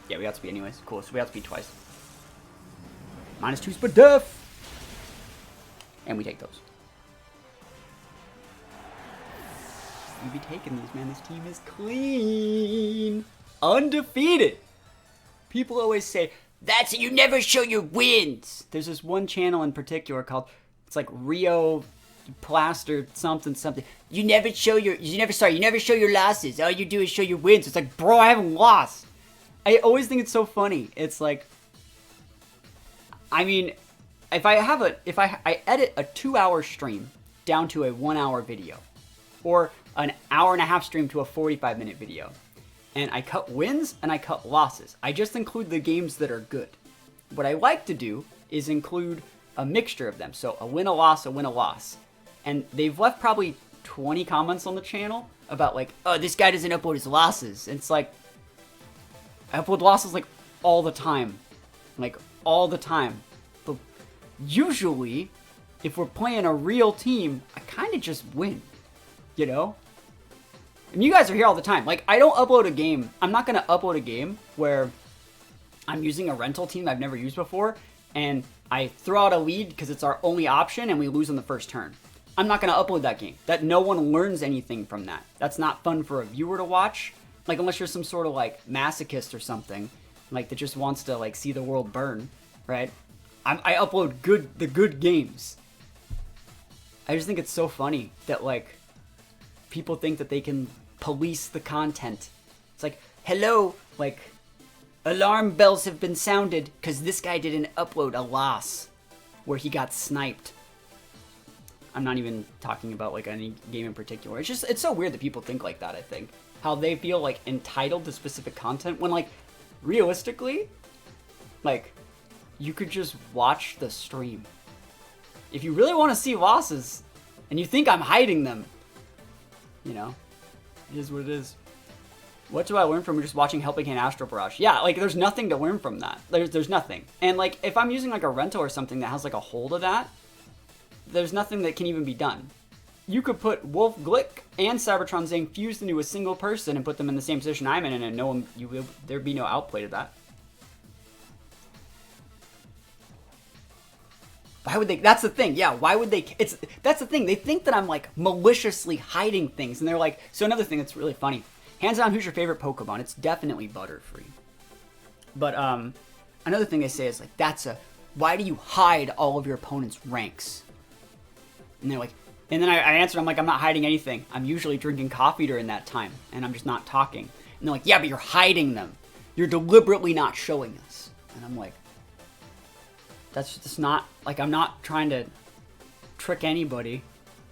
Yeah, we got speed anyways. Cool, so we got speed twice. -2's for def! And we take those. We be taking these, man. This team is clean. Undefeated. People always say, that's you never show your wins. There's this one channel in particular called, it's like Rio Plaster something. You never show your losses. All you do is show your wins. It's like, bro, I haven't lost. I always think it's so funny. It's like, I mean, if I edit a 2-hour stream down to a 1-hour video, or an 1.5-hour stream to a 45-minute video, and I cut wins and I cut losses. I just include the games that are good. What I like to do is include a mixture of them. So a win, a loss, a win, a loss. And they've left probably 20 comments on the channel about like, oh, this guy doesn't upload his losses. And it's like, I upload losses like all the time. Like all the time. But usually, if we're playing a real team, I kind of just win. You know? And you guys are here all the time. Like, I don't upload a game. I'm not going to upload a game where I'm using a rental team I've never used before, and I throw out a lead because it's our only option and we lose on the first turn. I'm not going to upload that game. That no one learns anything from that. That's not fun for a viewer to watch. Like, unless you're some sort of, like, masochist or something, like, that just wants to, like, see the world burn, right? I upload the good games. I just think it's so funny that, like, people think that they can police the content. It's like, hello, like, alarm bells have been sounded because this guy didn't upload a loss where he got sniped. I'm not even talking about, like, any game in particular. It's just, it's so weird that people think like that, I think. How they feel, like, entitled to specific content when, like, realistically, like, you could just watch the stream. If you really want to see losses and you think I'm hiding them, you know, it is what it is. What do I learn from just watching Helping Hand Astral Barrage? Yeah, like, there's nothing to learn from that. There's nothing. And, like, if I'm using, like, a rental or something that has, like, a hold of that, there's nothing that can even be done. You could put Wolf Glick and Cybertron Zang fused into a single person and put them in the same position I'm in, and no one, there'd be no outplay to that. Why would they? That's the thing. Yeah, why would they? That's the thing. They think that I'm, like, maliciously hiding things, and they're like. So another thing that's really funny. Hands down, who's your favorite Pokemon? It's definitely Butterfree. But another thing they say is, like, why do you hide all of your opponent's ranks? And they're like, and then I answered, I'm like, I'm not hiding anything. I'm usually drinking coffee during that time, and I'm just not talking. And they're like, yeah, but you're hiding them. You're deliberately not showing us. And I'm like, that's just not, like, I'm not trying to trick anybody.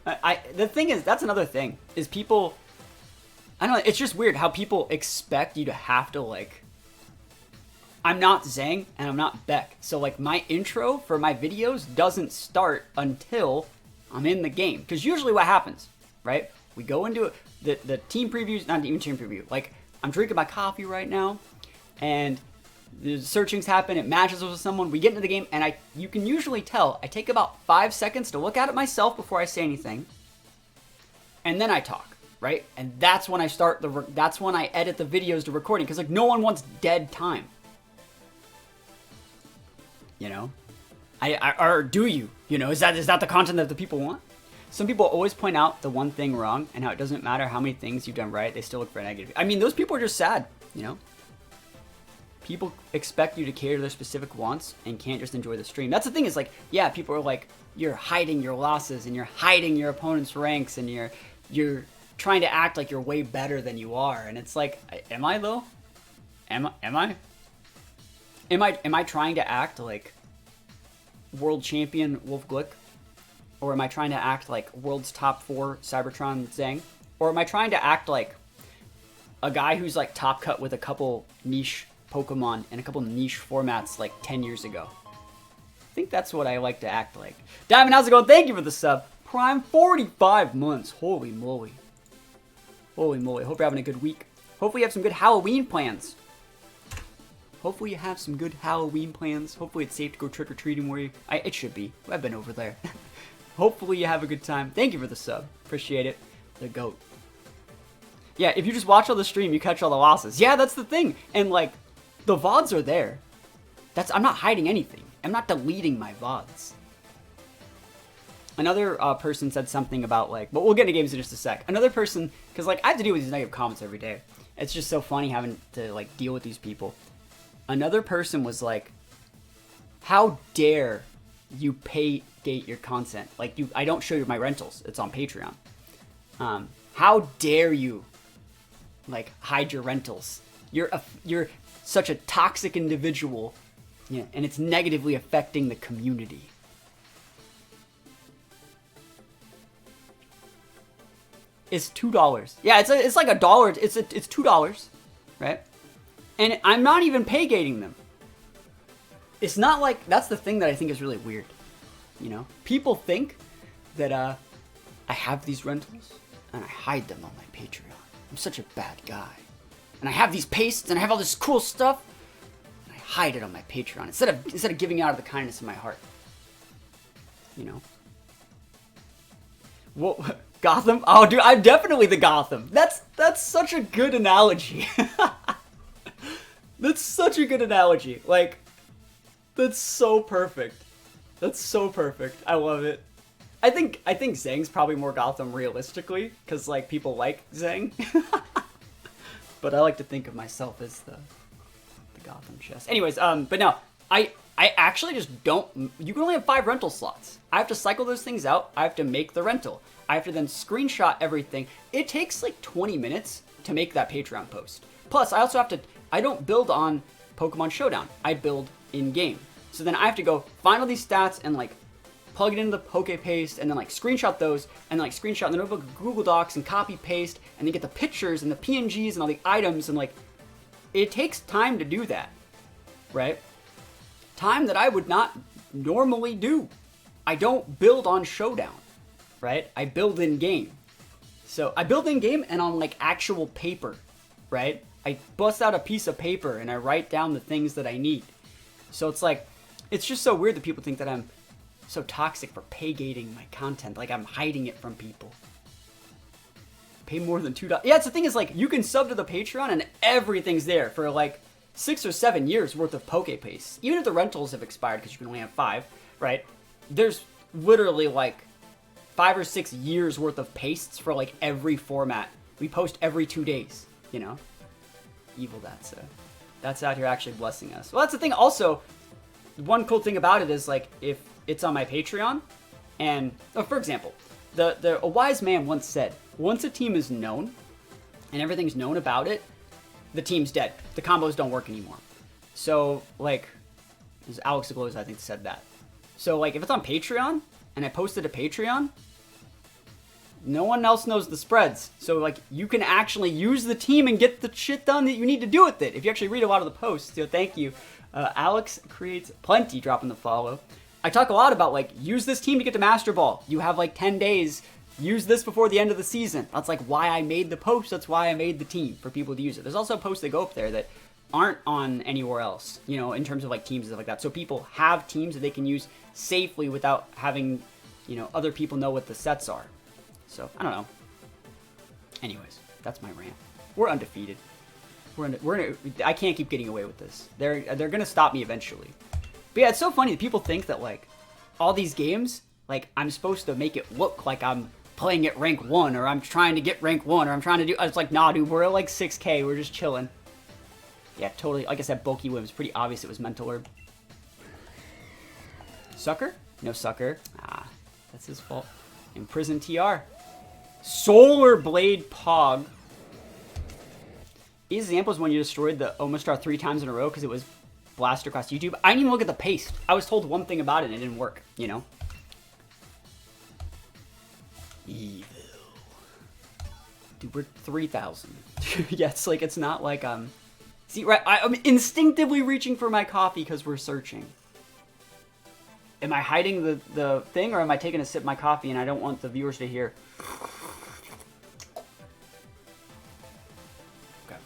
The thing is, that's another thing, is people, I don't know, it's just weird how people expect you to have to, like, I'm not Zang and I'm not Beck. So, like, my intro for my videos doesn't start until I'm in the game. Because usually what happens, right? We go into it, the team previews, not even team preview. Like, I'm drinking my coffee right now, and the searchings happen, it matches with someone, we get into the game, and you can usually tell, I take about 5 seconds to look at it myself before I say anything, and then I talk, right? And that's when I start that's when I edit the videos to recording, because, like, no one wants dead time. You know? Or do you? You know, is that the content that the people want? Some people always point out the one thing wrong, and how it doesn't matter how many things you've done right, they still look for a negative. I mean, those people are just sad, you know? People expect you to cater to their specific wants and can't just enjoy the stream. That's the thing, is, like, yeah, people are like, you're hiding your losses, and you're hiding your opponent's ranks, and you're trying to act like you're way better than you are. And it's like, am I though? Am I trying to act like world champion Wolf Glick? Or am I trying to act like world's top 4 Cybertron Zang? Or am I trying to act like a guy who's, like, top cut with a couple niche Pokemon and a couple niche formats, like, 10 years ago? I think that's what I like to act like. Diamond, how's it going? Thank you for the sub. Prime 45 months. Holy moly. Holy moly. Hope you're having a good week. Hopefully you have some good Halloween plans. Hopefully you have some good Halloween plans. Hopefully it's safe to go trick-or-treating where you... It should be. I've been over there. Hopefully you have a good time. Thank you for the sub. Appreciate it. The GOAT. Yeah, if you just watch all the stream, you catch all the losses. Yeah, that's the thing. And, like, the VODs are there. I'm not hiding anything. I'm not deleting my VODs. Another person said something about, like... But we'll get into games in just a sec. Another person... Because, like, I have to deal with these negative comments every day. It's just so funny having to, like, deal with these people. Another person was like, how dare you pay gate your content? Like, I don't show you my rentals. It's on Patreon. How dare you, like, hide your rentals? You're such a toxic individual, yeah, and it's negatively affecting the community. It's $2. Yeah, it's like $1. It's $2, right? And I'm not even pay gating them. It's not like, that's the thing that I think is really weird. You know, people think that I have these rentals and I hide them on my Patreon. I'm such a bad guy. And I have these pastes and I have all this cool stuff and I hide it on my Patreon instead of giving out of the kindness of my heart. You know. Well, Gotham? Oh, dude, I'm definitely the Gotham. That's such a good analogy. That's such a good analogy. Like, that's so perfect. That's so perfect. I love it. I think Zhang's probably more Gotham realistically, because like people like Zhang. But I like to think of myself as the Gotham chess. Anyways, but no, I actually just don't. You can only have 5 rental slots. I have to cycle those things out. I have to make the rental. I have to then screenshot everything. It takes like 20 minutes to make that Patreon post. Plus, I also have to. I don't build on Pokemon Showdown. I build in game. So then I have to go find all these stats and like plug it into the PokePaste and then like screenshot those and then like screenshot in the notebook of Google Docs and copy paste and then get the pictures and the PNGs and all the items and like it takes time to do that, right? Time that I would not normally do. I don't build on Showdown, right? I build in game. So I build in game and on like actual paper, right? I bust out a piece of paper and I write down the things that I need. So it's like, it's just so weird that people think that I'm so toxic for pay gating my content, like I'm hiding it from people. Pay more than $2. Yeah, it's the thing is like you can sub to the Patreon and everything's there for like 6 or 7 years worth of PokePaste. Even if the rentals have expired because you can only have 5, right? There's literally like 5 or 6 years worth of pastes for like every format. We post every 2 days, you know? Evil that's out here actually blessing us. Well, that's the thing. Also, one cool thing about it is like if it's on my Patreon, and for example, a wise man once said, once a team is known and everything's known about it, the team's dead. The combos don't work anymore. So like, it was Alex Aglows I think said that. So like if it's on Patreon and I posted a Patreon, no one else knows the spreads. So like you can actually use the team and get the shit done that you need to do with it. If you actually read a lot of the posts, so thank you. Alex Creates Plenty dropping the follow. I talk a lot about like use this team to get to Master Ball. You have like 10 days. Use this before the end of the season. That's like why I made the post. That's why I made the team, for people to use it. There's also posts that go up there that aren't on anywhere else, you know, in terms of like teams and stuff like that. So people have teams that they can use safely without having, you know, other people know what the sets are. So, I don't know. Anyways, that's my rant. We're undefeated. I can't keep getting away with this. They're gonna stop me eventually. But yeah, it's so funny that people think that like all these games, like I'm supposed to make it look like I'm playing at rank 1 or I'm trying to get rank 1 or I'm trying to do. It's like, nah, dude, we're at like 6K. We're just chilling. Yeah, totally. Like I said, bulky whims. Pretty obvious it was Mental Herb. Sucker? No sucker. Ah, that's his fault. Imprison TR. Solar Blade Pog. These examples when you destroyed the Omastar 3 times in a row because it was blasted across YouTube. I didn't even look at the paste. I was told one thing about it and it didn't work, you know? Evil. Dude, we're 3,000. Yeah, it's like, it's not like, see, right, I'm instinctively reaching for my coffee because we're searching. Am I hiding the thing, or am I taking a sip of my coffee and I don't want the viewers to hear? Okay.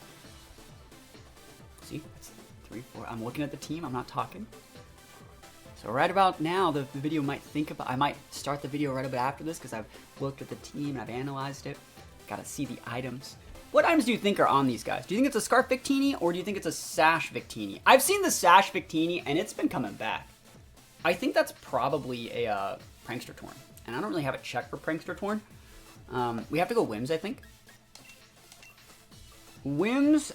See, it's 3, 4. I'm looking at the team. I'm not talking. So right about now, the video might think about. I might start the video right about after this because I've looked at the team and I've analyzed it. Got to see the items. What items do you think are on these guys? Do you think it's a Scarf Victini or do you think it's a Sash Victini? I've seen the Sash Victini and it's been coming back. I think that's probably a Prankster Torn. And I don't really have a check for Prankster Torn. We have to go Whims, I think. Whims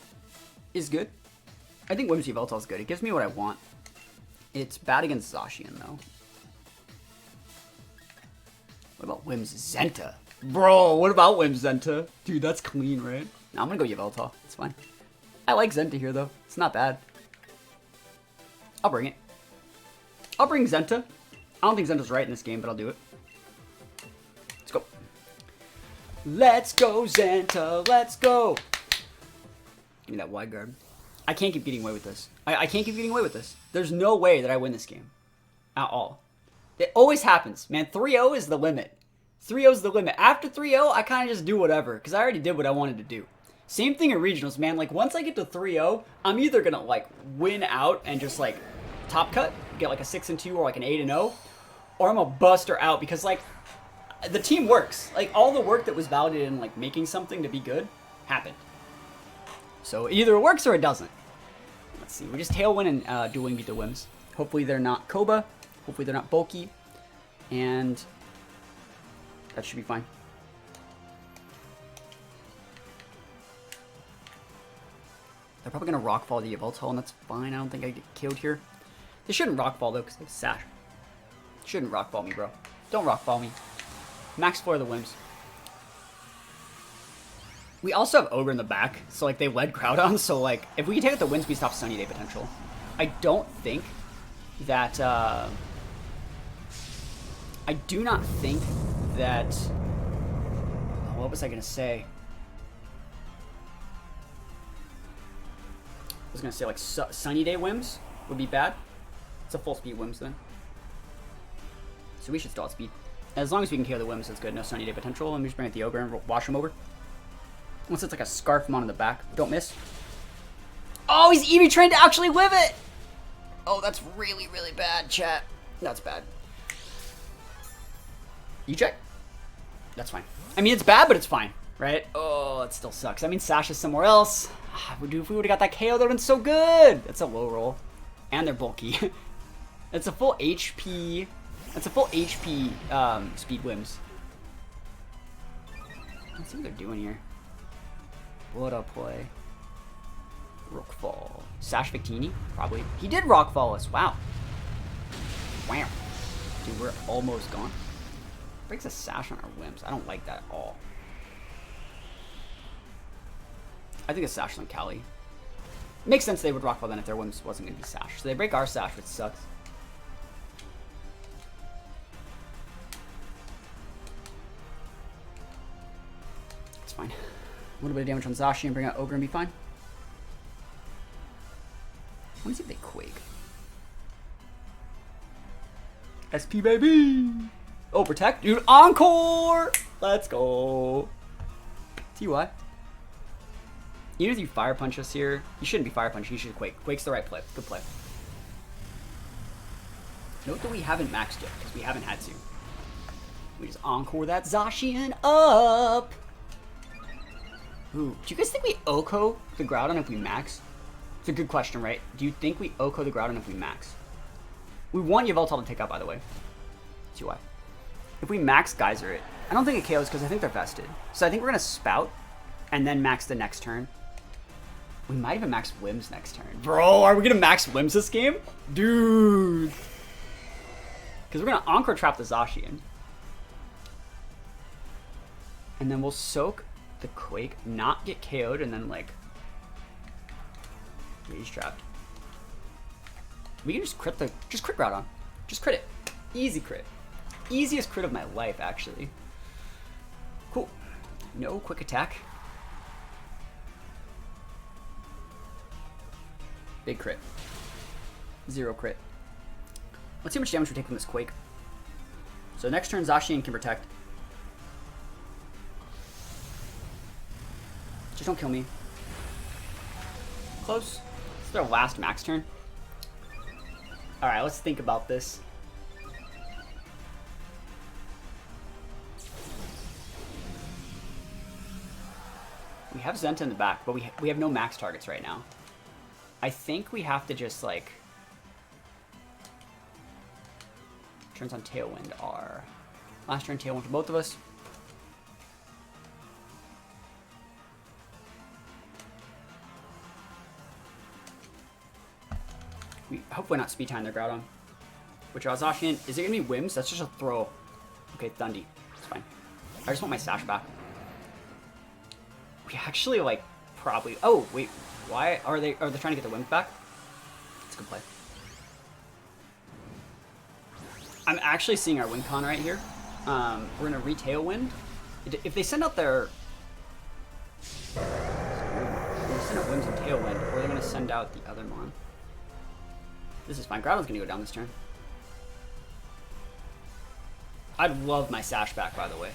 is good. I think Whims Yveltal is good. It gives me what I want. It's bad against Zacian, though. What about Whims Zenta? Bro, what about Whims Zenta? Dude, that's clean, right? No, I'm gonna go Yveltal. It's fine. I like Zenta here, though. It's not bad. I'll bring it. I'll bring Zenta. I don't think Zenta's right in this game, but I'll do it. Let's go. Let's go, Zenta. Let's go. Give me that wide guard. I can't keep getting away with this. I can't keep getting away with this. There's no way that I win this game. At all. It always happens. Man, 3-0 is the limit. 3-0 is the limit. After 3-0, I kind of just do whatever. Because I already did what I wanted to do. Same thing in regionals, man. Like, once I get to 3-0, I'm either going to, like, win out and just, like, top cut. Get, like, a 6-2 or, like, an 8-0. Or I'm going to bust her out. Because, like, the team works. Like, all the work that was validated in, like, making something to be good happened. So, either it works or it doesn't. Let's see. We just Tailwind and Dual Wing beat the Whims. Hopefully they're not Koba. Hopefully they're not bulky. And that should be fine. They're probably going to Rockfall the Yveltal, and that's fine. I don't think I get killed here. They shouldn't Rockfall, though, because they have Sash. Shouldn't Rockfall me, bro. Don't Rockfall me. Max floor the Whims. We also have Ogre in the back, so, like, they led Groudon, so, like, if we can take out the Winds, we stop Sunny Day potential. I don't think that, I do not think that... Oh, what was I going to say? I was going to say, like, Sunny Day Whims would be bad. It's a full speed Whims, then. So we should still outspeed. As long as we can kill the Whims, that's good. No Sunny Day potential. Let me just bring out the Ogre and wash him over. Once it's like a Scarf Mon in the back. Don't miss. Oh, he's EV trained to actually live it! Oh, that's really, really bad, chat. That's bad. Eject? That's fine. I mean, it's bad, but it's fine, right? Oh, it still sucks. I mean, Sash is somewhere else. If we would have got that KO, that would have been so good. That's a low roll. And they're bulky. It's a full HP. That's a full HP speed Whims. Let's see what they're doing here. What a play. Rockfall. Sash Victini? Probably. He did Rockfall us. Wow. Wow. Dude, we're almost gone. Breaks a Sash on our Whims. I don't like that at all. I think it's Sash on Cali. Makes sense they would Rockfall then if their Whims wasn't going to be Sash. So they break our Sash, which sucks. It's fine. A little bit of damage on Zacian and bring out Ogre and be fine. I want to see if they Quake. SP baby! Oh, Protect? Dude, Encore! Let's go. TY. Even if you Fire Punch us here, you shouldn't be Fire Punch, you should Quake. Quake's the right play. Good play. Note that we haven't maxed yet, because we haven't had to. We just Encore that Zacian up! Ooh, do you guys think we Oko the Groudon if we max? It's a good question, right? Do you think we Oko the Groudon if we max? We want Yveltal to take out, by the way. See why. If we max Geyser it, I don't think it KOs because I think they're vested. So I think we're going to Spout and then max the next turn. We might even max Whims next turn. Bro, are we going to max Whims this game? Dude. Because we're going to Encore Trap the Zacian. And then we'll Soak the Quake, not get KO'd, and then, like, Rage Trapped. We can just crit Groudon. Just crit it. Easy crit. Easiest crit of my life, actually. Cool. No quick attack. Big crit. 0 crit. Let's see how much damage we take from this Quake. So next turn, Zacian can Protect. Just don't kill me. Close. This is our last max turn. Alright, let's think about this. We have Zenta in the back, but we have no max targets right now. I think we have to just, like... Turns on Tailwind are... Last turn, Tailwind for both of us. We hopefully not speed time their Groudon. Which Zacian, is it gonna be Whims? That's just a throw. Okay, Thundy. It's fine. I just want my Sash back. We actually like probably. Oh wait, why are they trying to get the Whims back? It's a good play. I'm actually seeing our win con right here. We're gonna re-Tailwind. If they send out their they're gonna send out Whims and Tailwind, or they're gonna send out the other Mon. This is fine. Groudon's gonna go down this turn. I'd love my Sash back, by the way.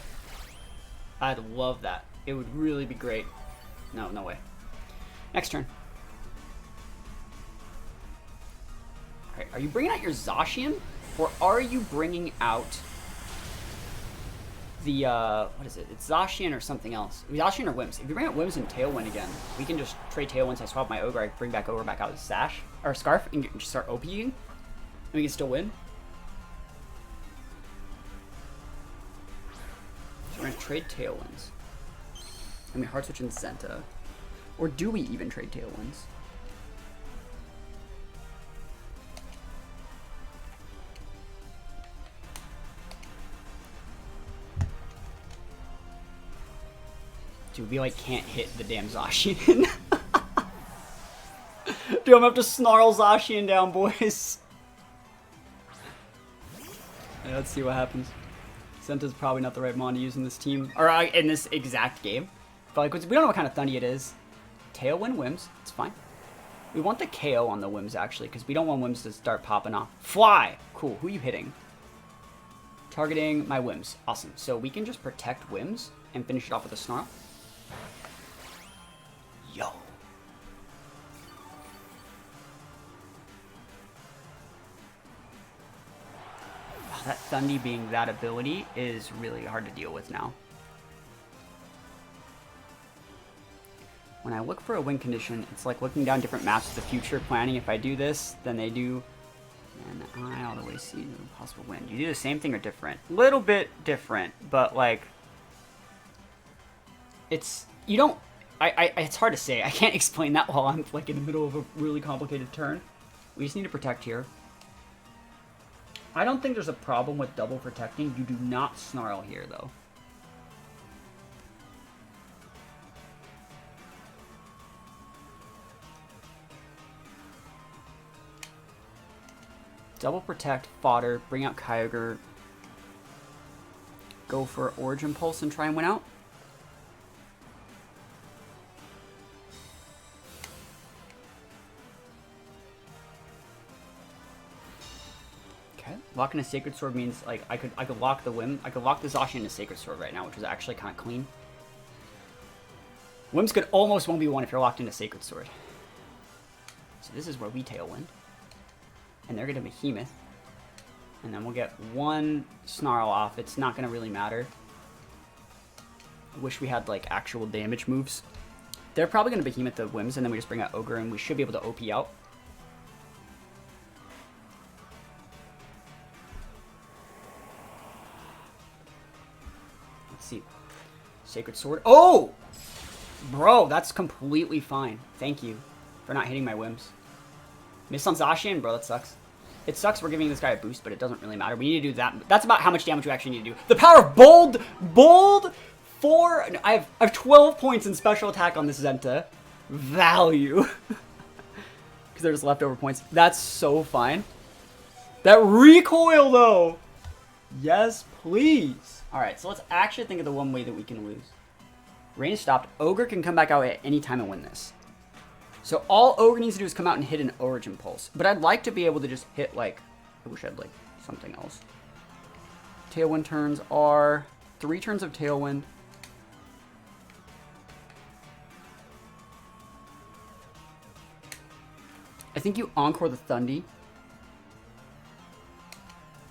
I'd love that. It would really be great. No, no way. Next turn. Alright, are you bringing out your Zacian? Or are you bringing out the, what is it? It's Zacian or something else. Zacian or Wims. If you bring out Wims and Tailwind again, we can just trade Tailwinds. I swap my Ogre, I bring back Ogre back out with Sash, or Scarf, and just start OPing. And we can still win. So we're going to trade Tailwinds. I mean, Hard Switch and Zenta. Or do we even trade Tailwinds? Dude, we like can't hit the damn Zacian. Dude, I'm gonna have to snarl Zacian down, boys. Yeah, let's see what happens. Zenta's probably not the right mon to use in this team, or in this exact game. But like, we don't know what kind of Thundy it is. Tailwind Wims, it's fine. We want the KO on the Wims actually, because we don't want Wims to start popping off. Fly! Cool, who are you hitting? Targeting my Wims, awesome. So we can just protect Wims and finish it off with a Snarl. Yo. That Thundy being that ability is really hard to deal with now. When I look for a win condition, it's like looking down different maps of the future, planning if I do this, then they do, and I always see the possible win. Do you do the same thing or different? Little bit different, but like, it's, you don't, it's hard to say. I can't explain that while I'm like in the middle of a really complicated turn. We just need to protect here. I don't think there's a problem with double protecting. You do not snarl here though. Double protect, fodder, bring out Kyogre, go for Origin Pulse and try and win out. Okay, locking a Sacred Sword means like I could lock the Whim, I could lock the Zacian in a Sacred Sword right now, which is actually kind of clean. Whims could almost 1v1 if you're locked into Sacred Sword. So this is where we Tailwind. And they're going to Behemoth. And then we'll get one Snarl off. It's not going to really matter. I wish we had, like, actual damage moves. They're probably going to Behemoth the Wims, and then we just bring out Ogre, and we should be able to OP out. Let's see. Sacred Sword. Oh! Bro, that's completely fine. Thank you for not hitting my Wims. Miss on Zacian? Bro, that sucks. It sucks we're giving this guy a boost, but it doesn't really matter. We need to do that. That's about how much damage we actually need to do. The power of Bold 4. I have 12 points in special attack on this Zenta. Value. Because there's leftover points. That's so fine. That recoil, though. Yes, please. All right, so let's actually think of the one way that we can lose. Rain is stopped. Ogre can come back out at any time and win this. So all Ogre needs to do is come out and hit an Origin Pulse. But I'd like to be able to just hit, like, I wish I had, like, something else. Tailwind turns are 3 turns of Tailwind. I think you Encore the Thundy.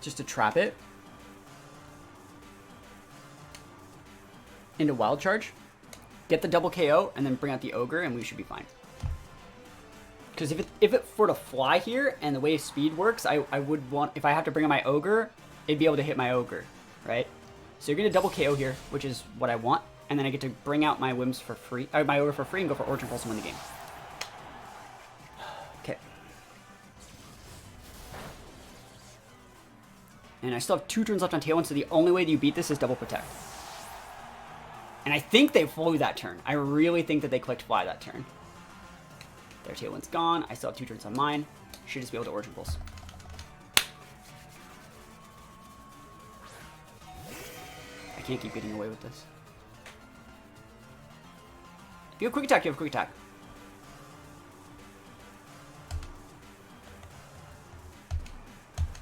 Just to trap it. Into Wild Charge. Get the double KO, and then bring out the Ogre, and we should be fine. Because if it were to fly here, and the way speed works, I would want, if I have to bring out my Ogre, it'd be able to hit my Ogre, right? So you're going to double KO here, which is what I want, and then I get to bring out my Wims for free, or my Ogre for free, and go for Origin Pulse and win the game. Okay. And I still have 2 turns left on Tailwind, so the only way that you beat this is double protect. And I think they flew that turn. I really think that they clicked fly that turn. Their Tailwind's gone. I still have 2 turns on mine. Should just be able to Origin Pulse. I can't keep getting away with this. If you have Quick Attack, you have Quick Attack.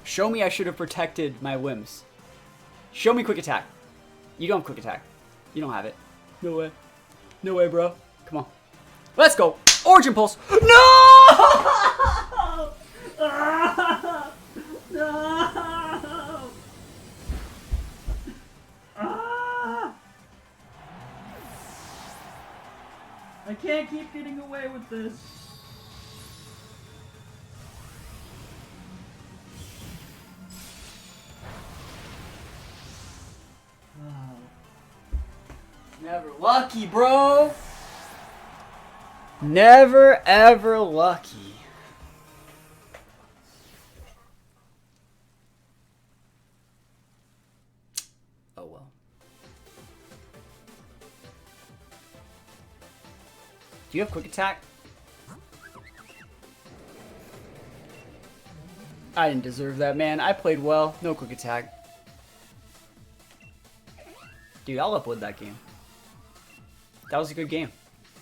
Show me I should have protected my Wims. Show me Quick Attack. You don't have Quick Attack. You don't have it. No way. No way, bro. Come on. Let's go. Origin Pulse. No! No! I can't keep getting away with this. Never lucky, bro. Never ever lucky. Oh well. Do you have quick attack? I didn't deserve that, man. I played well. No quick attack. Dude, I'll upload that game. That was a good game.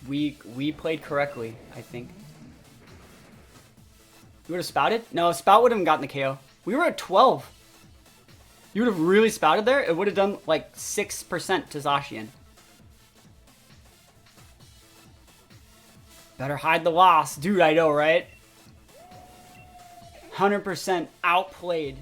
We played correctly, I think. You would have spouted? No, spout would have gotten the KO. We were at 12. You would have really spouted there? It would have done like 6% to Zacian. Better hide the loss. Dude, I know, right? 100% outplayed.